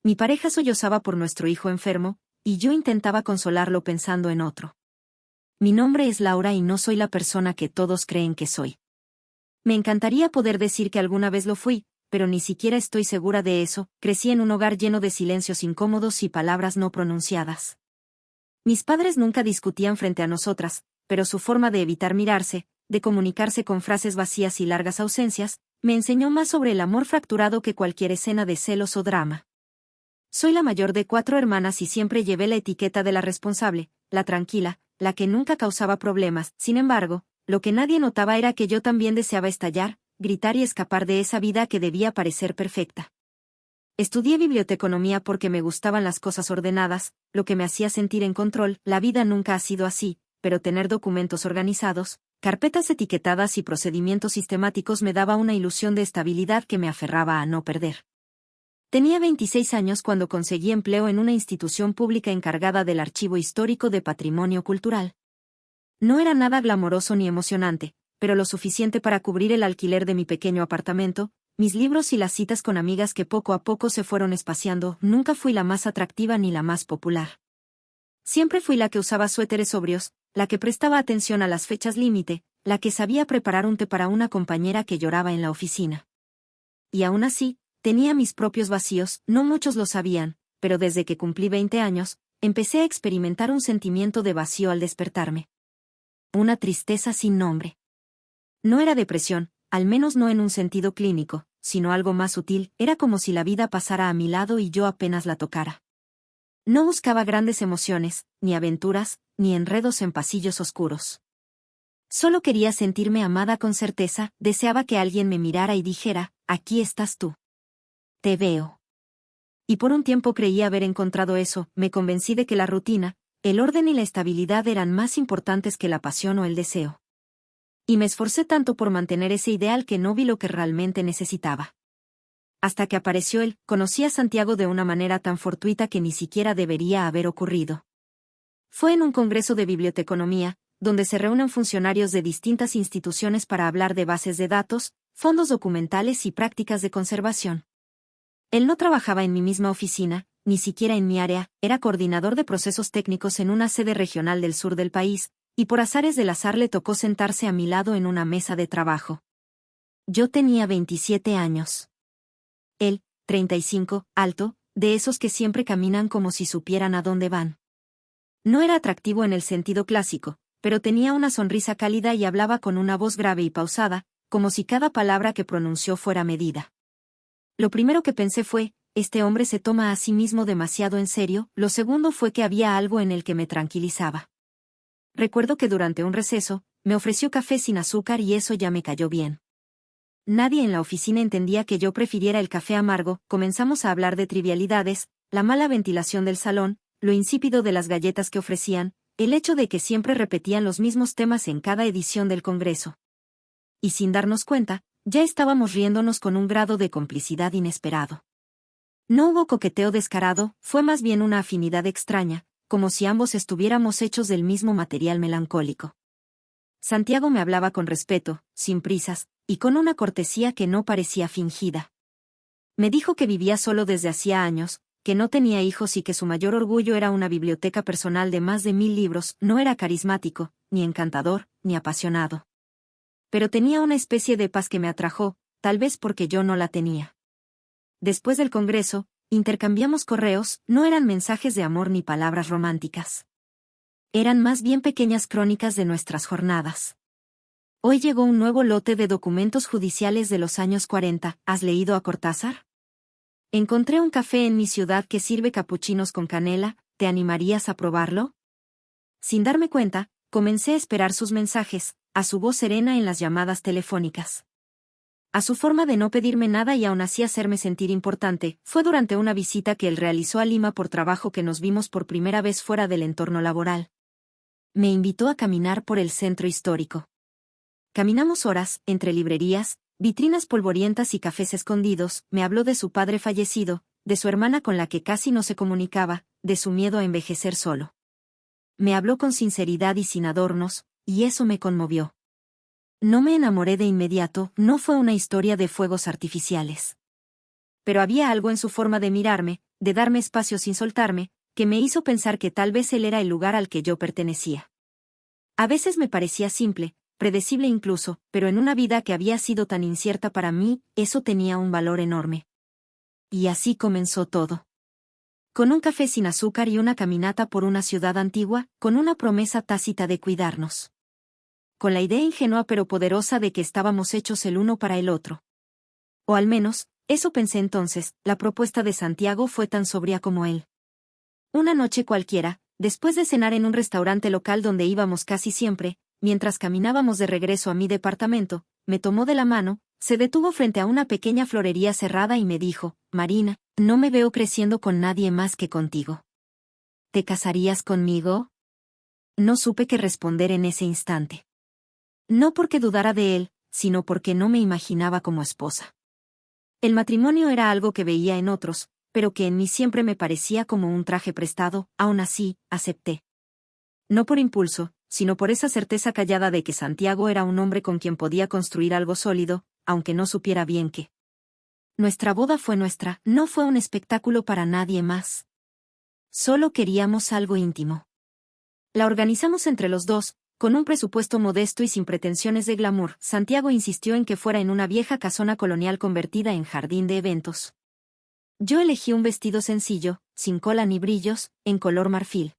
Mi pareja sollozaba por nuestro hijo enfermo, y yo intentaba consolarlo pensando en otro. Mi nombre es Laura y no soy la persona que todos creen que soy. Me encantaría poder decir que alguna vez lo fui, pero ni siquiera estoy segura de eso. Crecí en un hogar lleno de silencios incómodos y palabras no pronunciadas. Mis padres nunca discutían frente a nosotras, pero su forma de evitar mirarse, de comunicarse con frases vacías y largas ausencias, me enseñó más sobre el amor fracturado que cualquier escena de celos o drama. Soy la mayor de 4 hermanas y siempre llevé la etiqueta de la responsable, la tranquila, la que nunca causaba problemas. Sin embargo, lo que nadie notaba era que yo también deseaba estallar, gritar y escapar de esa vida que debía parecer perfecta. Estudié biblioteconomía porque me gustaban las cosas ordenadas, lo que me hacía sentir en control. La vida nunca ha sido así, pero tener documentos organizados, carpetas etiquetadas y procedimientos sistemáticos me daba una ilusión de estabilidad que me aferraba a no perder. Tenía 26 años cuando conseguí empleo en una institución pública encargada del archivo histórico de patrimonio cultural. No era nada glamoroso ni emocionante, pero lo suficiente para cubrir el alquiler de mi pequeño apartamento, mis libros y las citas con amigas que poco a poco se fueron espaciando. Nunca fui la más atractiva ni la más popular. Siempre fui la que usaba suéteres sobrios, la que prestaba atención a las fechas límite, la que sabía preparar un té para una compañera que lloraba en la oficina. Y aún así, tenía mis propios vacíos. No muchos lo sabían, pero desde que cumplí 20 años, empecé a experimentar un sentimiento de vacío al despertarme. Una tristeza sin nombre. No era depresión, al menos no en un sentido clínico, sino algo más sutil. Era como si la vida pasara a mi lado y yo apenas la tocara. No buscaba grandes emociones, ni aventuras, ni enredos en pasillos oscuros. Solo quería sentirme amada con certeza. Deseaba que alguien me mirara y dijera, aquí estás tú. Te veo. Y por un tiempo creí haber encontrado eso. Me convencí de que la rutina, el orden y la estabilidad eran más importantes que la pasión o el deseo. Y me esforcé tanto por mantener ese ideal que no vi lo que realmente necesitaba. Hasta que apareció él. Conocí a Santiago de una manera tan fortuita que ni siquiera debería haber ocurrido. Fue en un congreso de biblioteconomía, donde se reúnen funcionarios de distintas instituciones para hablar de bases de datos, fondos documentales y prácticas de conservación. Él no trabajaba en mi misma oficina, ni siquiera en mi área. Era coordinador de procesos técnicos en una sede regional del sur del país, y por azares del azar le tocó sentarse a mi lado en una mesa de trabajo. Yo tenía 27 años. Él, 35, alto, de esos que siempre caminan como si supieran a dónde van. No era atractivo en el sentido clásico, pero tenía una sonrisa cálida y hablaba con una voz grave y pausada, como si cada palabra que pronunció fuera medida. Lo primero que pensé fue, este hombre se toma a sí mismo demasiado en serio. Lo segundo fue que había algo en el que me tranquilizaba. Recuerdo que durante un receso, me ofreció café sin azúcar y eso ya me cayó bien. Nadie en la oficina entendía que yo prefiriera el café amargo. Comenzamos a hablar de trivialidades, la mala ventilación del salón, lo insípido de las galletas que ofrecían, el hecho de que siempre repetían los mismos temas en cada edición del Congreso. Y sin darnos cuenta, ya estábamos riéndonos con un grado de complicidad inesperado. No hubo coqueteo descarado, fue más bien una afinidad extraña, como si ambos estuviéramos hechos del mismo material melancólico. Santiago me hablaba con respeto, sin prisas, y con una cortesía que no parecía fingida. Me dijo que vivía solo desde hacía años, que no tenía hijos y que su mayor orgullo era una biblioteca personal de más de 1000 libros. No era carismático, ni encantador, ni apasionado. Pero tenía una especie de paz que me atrajo, tal vez porque yo no la tenía. Después del congreso, intercambiamos correos. No eran mensajes de amor ni palabras románticas. Eran más bien pequeñas crónicas de nuestras jornadas. Hoy llegó un nuevo lote de documentos judiciales de los años 40. ¿Has leído a Cortázar? Encontré un café en mi ciudad que sirve capuchinos con canela. ¿Te animarías a probarlo? Sin darme cuenta, comencé a esperar sus mensajes, a su voz serena en las llamadas telefónicas. A su forma de no pedirme nada y aún así hacerme sentir importante. Fue durante una visita que él realizó a Lima por trabajo que nos vimos por primera vez fuera del entorno laboral. Me invitó a caminar por el centro histórico. Caminamos horas, entre librerías, vitrinas polvorientas y cafés escondidos. Me habló de su padre fallecido, de su hermana con la que casi no se comunicaba, de su miedo a envejecer solo. Me habló con sinceridad y sin adornos, y eso me conmovió. No me enamoré de inmediato, no fue una historia de fuegos artificiales. Pero había algo en su forma de mirarme, de darme espacio sin soltarme, que me hizo pensar que tal vez él era el lugar al que yo pertenecía. A veces me parecía simple, predecible incluso, pero en una vida que había sido tan incierta para mí, eso tenía un valor enorme. Y así comenzó todo. Con un café sin azúcar y una caminata por una ciudad antigua, con una promesa tácita de cuidarnos. Con la idea ingenua pero poderosa de que estábamos hechos el uno para el otro. O al menos, eso pensé entonces, la propuesta de Santiago fue tan sobria como él. Una noche cualquiera, después de cenar en un restaurante local donde íbamos casi siempre, mientras caminábamos de regreso a mi departamento, me tomó de la mano, se detuvo frente a una pequeña florería cerrada y me dijo, Marina, no me veo creciendo con nadie más que contigo. ¿Te casarías conmigo? No supe qué responder en ese instante. No porque dudara de él, sino porque no me imaginaba como esposa. El matrimonio era algo que veía en otros, pero que en mí siempre me parecía como un traje prestado, aún así, acepté. No por impulso, sino por esa certeza callada de que Santiago era un hombre con quien podía construir algo sólido, aunque no supiera bien qué. Nuestra boda fue nuestra, no fue un espectáculo para nadie más. Solo queríamos algo íntimo. La organizamos entre los dos, con un presupuesto modesto y sin pretensiones de glamour. Santiago insistió en que fuera en una vieja casona colonial convertida en jardín de eventos. Yo elegí un vestido sencillo, sin cola ni brillos, en color marfil.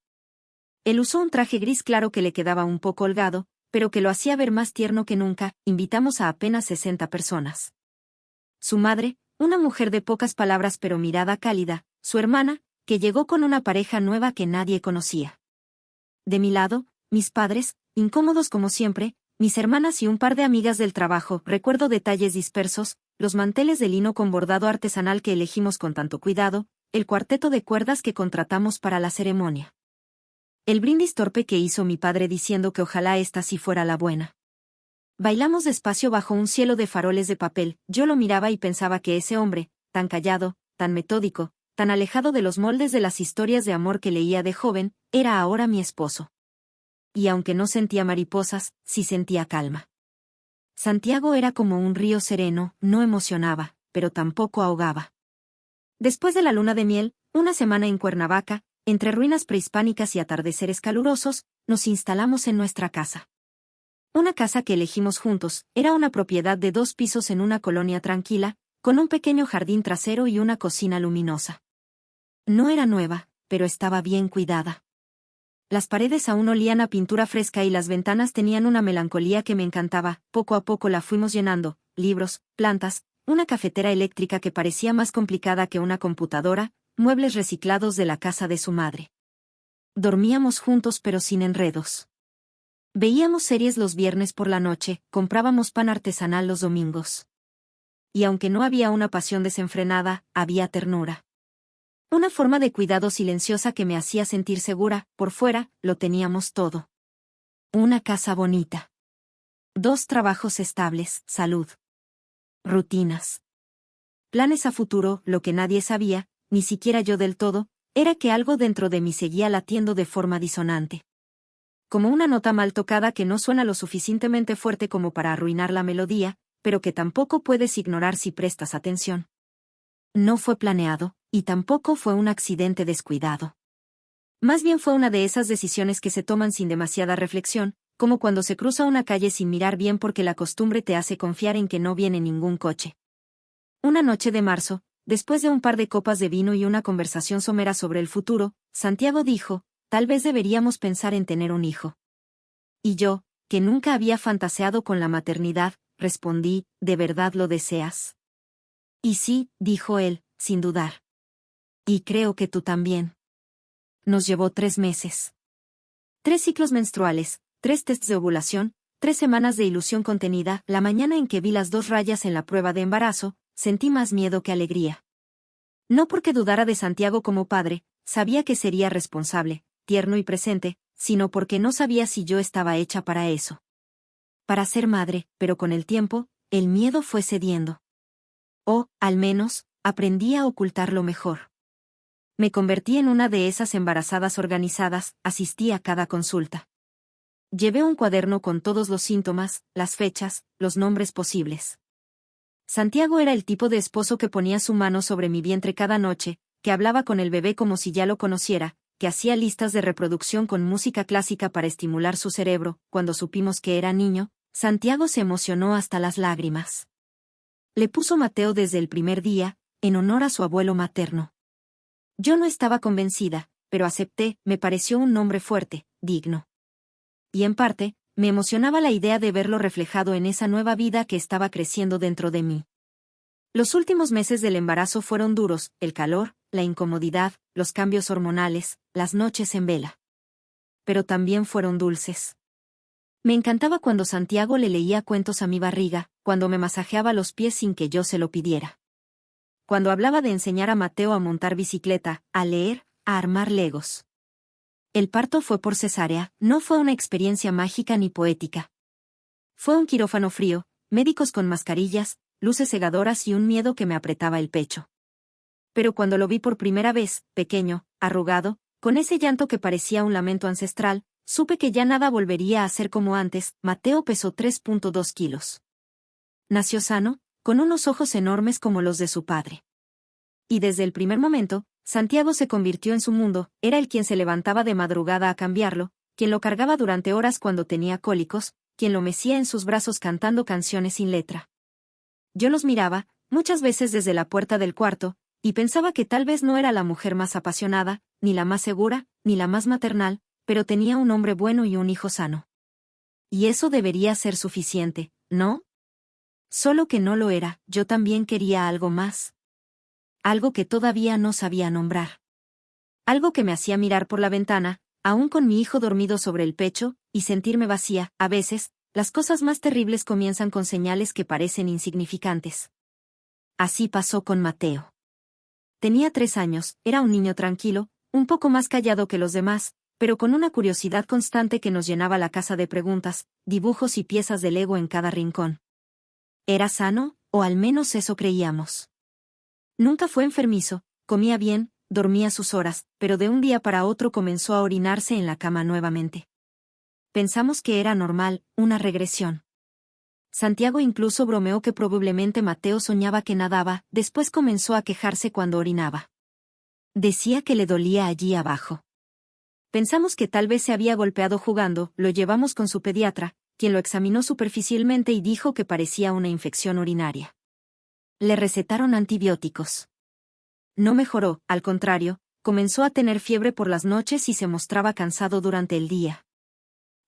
Él usó un traje gris claro que le quedaba un poco holgado, pero que lo hacía ver más tierno que nunca. Invitamos a apenas 60 personas. Su madre, una mujer de pocas palabras pero mirada cálida, su hermana, que llegó con una pareja nueva que nadie conocía. De mi lado, mis padres, incómodos como siempre, mis hermanas y un par de amigas del trabajo. Recuerdo detalles dispersos, los manteles de lino con bordado artesanal que elegimos con tanto cuidado, el cuarteto de cuerdas que contratamos para la ceremonia. El brindis torpe que hizo mi padre diciendo que ojalá esta sí fuera la buena. Bailamos despacio bajo un cielo de faroles de papel. Yo lo miraba y pensaba que ese hombre, tan callado, tan metódico, tan alejado de los moldes de las historias de amor que leía de joven, era ahora mi esposo. Y aunque no sentía mariposas, sí sentía calma. Santiago era como un río sereno, no emocionaba, pero tampoco ahogaba. Después de la luna de miel, una semana en Cuernavaca, entre ruinas prehispánicas y atardeceres calurosos, nos instalamos en nuestra casa. Una casa que elegimos juntos, era una propiedad de 2 pisos en una colonia tranquila, con un pequeño jardín trasero y una cocina luminosa. No era nueva, pero estaba bien cuidada. Las paredes aún olían a pintura fresca y las ventanas tenían una melancolía que me encantaba. Poco a poco la fuimos llenando, libros, plantas, una cafetera eléctrica que parecía más complicada que una computadora, muebles reciclados de la casa de su madre. Dormíamos juntos pero sin enredos. Veíamos series los viernes por la noche, comprábamos pan artesanal los domingos. Y aunque no había una pasión desenfrenada, había ternura. Una forma de cuidado silenciosa que me hacía sentir segura. Por fuera, lo teníamos todo. Una casa bonita. 2 trabajos estables, salud. Rutinas. Planes a futuro. Lo que nadie sabía, ni siquiera yo del todo, era que algo dentro de mí seguía latiendo de forma disonante. Como una nota mal tocada que no suena lo suficientemente fuerte como para arruinar la melodía, pero que tampoco puedes ignorar si prestas atención. No fue planeado, y tampoco fue un accidente descuidado. Más bien fue una de esas decisiones que se toman sin demasiada reflexión, como cuando se cruza una calle sin mirar bien porque la costumbre te hace confiar en que no viene ningún coche. Una noche de marzo, después de un par de copas de vino y una conversación somera sobre el futuro, Santiago dijo, tal vez deberíamos pensar en tener un hijo. Y yo, que nunca había fantaseado con la maternidad, respondí, ¿de verdad lo deseas? Y sí, dijo él, sin dudar. Y creo que tú también. Nos llevó 3 meses. 3 ciclos menstruales, 3 tests de ovulación, 3 semanas de ilusión contenida. La mañana en que vi las 2 rayas en la prueba de embarazo, sentí más miedo que alegría. No porque dudara de Santiago como padre, sabía que sería responsable, tierno y presente, sino porque no sabía si yo estaba hecha para eso. Para ser madre, pero con el tiempo, el miedo fue cediendo. O, al menos, aprendí a ocultarlo mejor. Me convertí en una de esas embarazadas organizadas, asistí a cada consulta. Llevé un cuaderno con todos los síntomas, las fechas, los nombres posibles. Santiago era el tipo de esposo que ponía su mano sobre mi vientre cada noche, que hablaba con el bebé como si ya lo conociera, que hacía listas de reproducción con música clásica para estimular su cerebro. Cuando supimos que era niño, Santiago se emocionó hasta las lágrimas. Le puso Mateo desde el primer día, en honor a su abuelo materno. Yo no estaba convencida, pero acepté. Me pareció un nombre fuerte, digno. Y en parte, me emocionaba la idea de verlo reflejado en esa nueva vida que estaba creciendo dentro de mí. Los últimos meses del embarazo fueron duros: el calor, la incomodidad, los cambios hormonales, las noches en vela. Pero también fueron dulces. Me encantaba cuando Santiago le leía cuentos a mi barriga, cuando me masajeaba los pies sin que yo se lo pidiera. Cuando hablaba de enseñar a Mateo a montar bicicleta, a leer, a armar legos. El parto fue por cesárea, no fue una experiencia mágica ni poética. Fue un quirófano frío, médicos con mascarillas, luces cegadoras y un miedo que me apretaba el pecho. Pero cuando lo vi por primera vez, pequeño, arrugado, con ese llanto que parecía un lamento ancestral, supe que ya nada volvería a ser como antes. Mateo pesó 3.2 kilos. Nació sano, con unos ojos enormes como los de su padre. Y desde el primer momento, Santiago se convirtió en su mundo. Era él quien se levantaba de madrugada a cambiarlo, quien lo cargaba durante horas cuando tenía cólicos, quien lo mecía en sus brazos cantando canciones sin letra. Yo los miraba, muchas veces desde la puerta del cuarto, y pensaba que tal vez no era la mujer más apasionada, ni la más segura, ni la más maternal, pero tenía un hombre bueno y un hijo sano. Y eso debería ser suficiente, ¿no? Solo que no lo era. Yo también quería algo más. Algo que todavía no sabía nombrar. Algo que me hacía mirar por la ventana, aún con mi hijo dormido sobre el pecho, y sentirme vacía. A veces, las cosas más terribles comienzan con señales que parecen insignificantes. Así pasó con Mateo. Tenía 3 años, era un niño tranquilo, un poco más callado que los demás, pero con una curiosidad constante que nos llenaba la casa de preguntas, dibujos y piezas de Lego en cada rincón. Era sano, o al menos eso creíamos. Nunca fue enfermizo, comía bien, dormía sus horas, pero de un día para otro comenzó a orinarse en la cama nuevamente. Pensamos que era normal, una regresión. Santiago incluso bromeó que probablemente Mateo soñaba que nadaba. Después comenzó a quejarse cuando orinaba. Decía que le dolía allí abajo. Pensamos que tal vez se había golpeado jugando. Lo llevamos con su pediatra, quien lo examinó superficialmente y dijo que parecía una infección urinaria. Le recetaron antibióticos. No mejoró, al contrario, comenzó a tener fiebre por las noches y se mostraba cansado durante el día.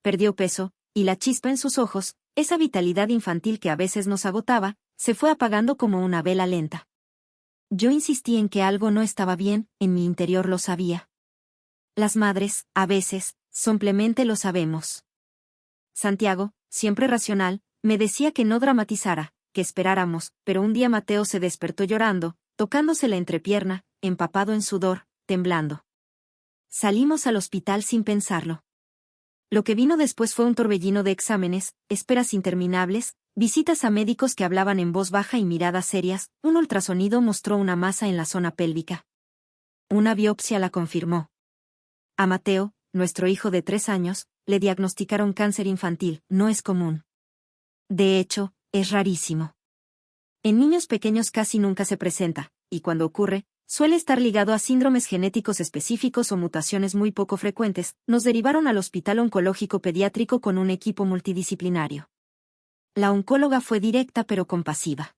Perdió peso, y la chispa en sus ojos, esa vitalidad infantil que a veces nos agotaba, se fue apagando como una vela lenta. Yo insistí en que algo no estaba bien, en mi interior lo sabía. Las madres, a veces, simplemente lo sabemos. Santiago, siempre racional, me decía que no dramatizara, que esperáramos, pero un día Mateo se despertó llorando, tocándose la entrepierna, empapado en sudor, temblando. Salimos al hospital sin pensarlo. Lo que vino después fue un torbellino de exámenes, esperas interminables, visitas a médicos que hablaban en voz baja y miradas serias. Un ultrasonido mostró una masa en la zona pélvica. Una biopsia la confirmó. A Mateo, nuestro hijo de 3 años, le diagnosticaron cáncer infantil. No es común. De hecho, es rarísimo. En niños pequeños casi nunca se presenta, y cuando ocurre, suele estar ligado a síndromes genéticos específicos o mutaciones muy poco frecuentes. Nos derivaron al Hospital Oncológico Pediátrico con un equipo multidisciplinario. La oncóloga fue directa pero compasiva.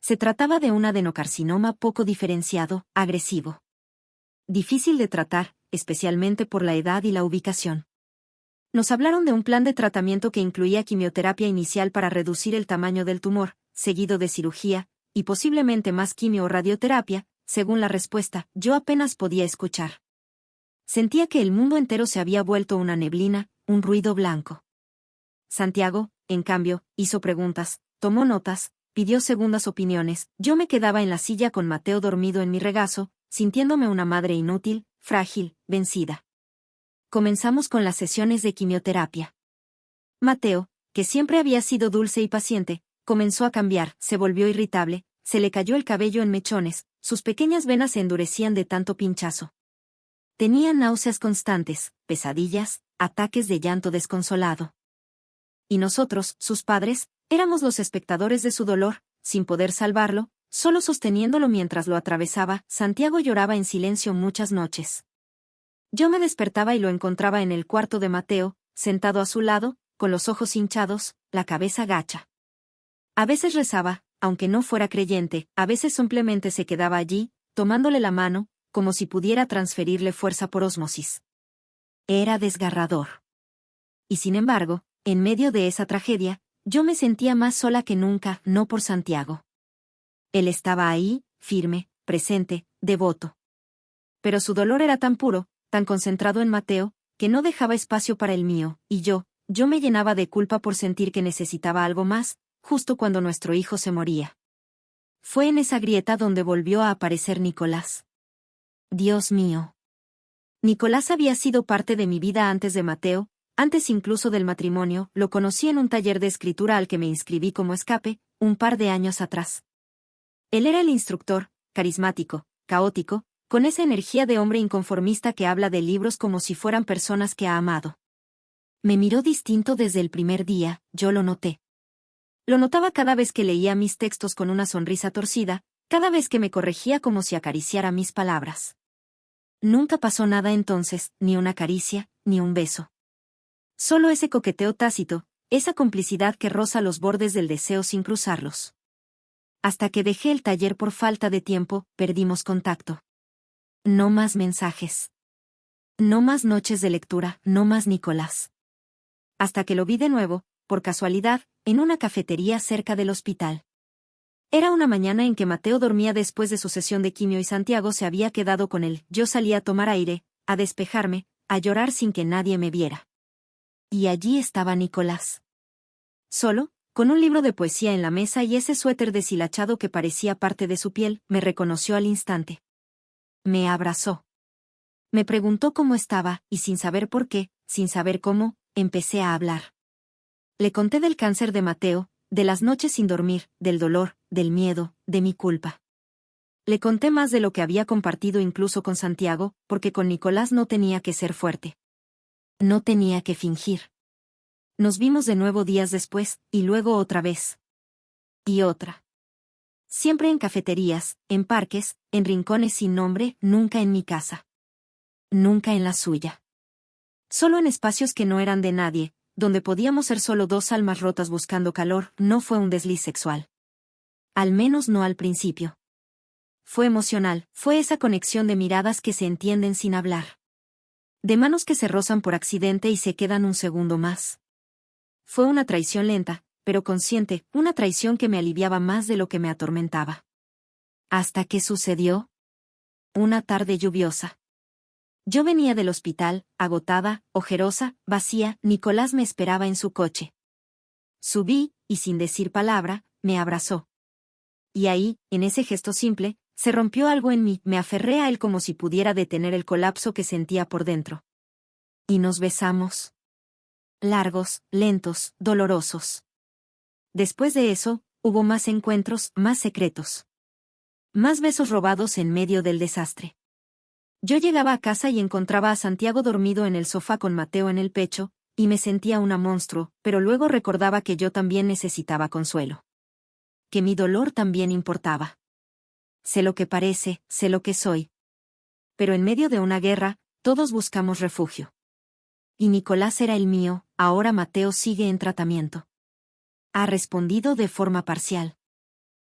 Se trataba de un adenocarcinoma poco diferenciado, agresivo. Difícil de tratar, especialmente por la edad y la ubicación. Nos hablaron de un plan de tratamiento que incluía quimioterapia inicial para reducir el tamaño del tumor, seguido de cirugía, y posiblemente más quimio o radioterapia. Según la respuesta, yo apenas podía escuchar. Sentía que el mundo entero se había vuelto una neblina, un ruido blanco. Santiago, en cambio, hizo preguntas, tomó notas, pidió segundas opiniones. Yo me quedaba en la silla con Mateo dormido en mi regazo, sintiéndome una madre inútil, frágil, vencida. Comenzamos con las sesiones de quimioterapia. Mateo, que siempre había sido dulce y paciente, comenzó a cambiar, se volvió irritable, se le cayó el cabello en mechones, sus pequeñas venas se endurecían de tanto pinchazo. Tenía náuseas constantes, pesadillas, ataques de llanto desconsolado. Y nosotros, sus padres, éramos los espectadores de su dolor, sin poder salvarlo, Solo sosteniéndolo mientras lo atravesaba, Santiago lloraba en silencio muchas noches. Yo me despertaba y lo encontraba en el cuarto de Mateo, sentado a su lado, con los ojos hinchados, la cabeza gacha. A veces rezaba, aunque no fuera creyente, a veces simplemente se quedaba allí, tomándole la mano, como si pudiera transferirle fuerza por ósmosis. Era desgarrador. Y sin embargo, en medio de esa tragedia, yo me sentía más sola que nunca, no por Santiago. Él estaba ahí, firme, presente, devoto. Pero su dolor era tan puro, tan concentrado en Mateo, que no dejaba espacio para el mío, y yo me llenaba de culpa por sentir que necesitaba algo más, justo cuando nuestro hijo se moría. Fue en esa grieta donde volvió a aparecer Nicolás. Dios mío. Nicolás había sido parte de mi vida antes de Mateo, antes incluso del matrimonio. Lo conocí en un taller de escritura al que me inscribí como escape, un par de años atrás. Él era el instructor, carismático, caótico, con esa energía de hombre inconformista que habla de libros como si fueran personas que ha amado. Me miró distinto desde el primer día, yo lo noté. Lo notaba cada vez que leía mis textos con una sonrisa torcida, cada vez que me corregía como si acariciara mis palabras. Nunca pasó nada entonces, ni una caricia, ni un beso. Solo ese coqueteo tácito, esa complicidad que roza los bordes del deseo sin cruzarlos. Hasta que dejé el taller por falta de tiempo, perdimos contacto. No más mensajes. No más noches de lectura, no más Nicolás. Hasta que lo vi de nuevo, por casualidad, en una cafetería cerca del hospital. Era una mañana en que Mateo dormía después de su sesión de quimio y Santiago se había quedado con él. Yo salí a tomar aire, a despejarme, a llorar sin que nadie me viera. Y allí estaba Nicolás. Solo, con un libro de poesía en la mesa y ese suéter deshilachado que parecía parte de su piel, me reconoció al instante. Me abrazó. Me preguntó cómo estaba, y sin saber por qué, sin saber cómo, empecé a hablar. Le conté del cáncer de Mateo, de las noches sin dormir, del dolor, del miedo, de mi culpa. Le conté más de lo que había compartido incluso con Santiago, porque con Nicolás no tenía que ser fuerte. No tenía que fingir. Nos vimos de nuevo días después, y luego otra vez. Y otra. Siempre en cafeterías, en parques, en rincones sin nombre, nunca en mi casa. Nunca en la suya. Solo en espacios que no eran de nadie, donde podíamos ser solo dos almas rotas buscando calor. No fue un desliz sexual. Al menos no al principio. Fue emocional, fue esa conexión de miradas que se entienden sin hablar. De manos que se rozan por accidente y se quedan un segundo más. Fue una traición lenta, pero consciente, una traición que me aliviaba más de lo que me atormentaba. ¿Hasta qué sucedió? Una tarde lluviosa. Yo venía del hospital, agotada, ojerosa, vacía. Nicolás me esperaba en su coche. Subí, y sin decir palabra, me abrazó. Y ahí, en ese gesto simple, se rompió algo en mí. Me aferré a él como si pudiera detener el colapso que sentía por dentro. Y nos besamos. Largos, lentos, dolorosos. Después de eso, hubo más encuentros, más secretos. Más besos robados en medio del desastre. Yo llegaba a casa y encontraba a Santiago dormido en el sofá con Mateo en el pecho, y me sentía una monstruo, pero luego recordaba que yo también necesitaba consuelo. Que mi dolor también importaba. Sé lo que parece, sé lo que soy. Pero en medio de una guerra, todos buscamos refugio. Y Nicolás era el mío, ahora Mateo sigue en tratamiento. Ha respondido de forma parcial.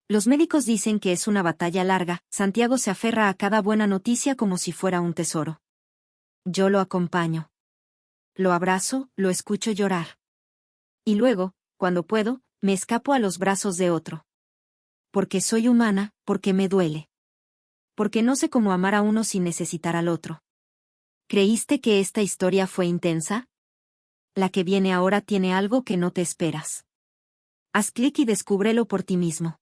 Los médicos dicen que es una batalla larga. Santiago se aferra a cada buena noticia como si fuera un tesoro. Yo lo acompaño. Lo abrazo, lo escucho llorar. Y luego, cuando puedo, me escapo a los brazos de otro. Porque soy humana, porque me duele. Porque no sé cómo amar a uno sin necesitar al otro. ¿Creíste que esta historia fue intensa? La que viene ahora tiene algo que no te esperas. Haz clic y descúbrelo por ti mismo.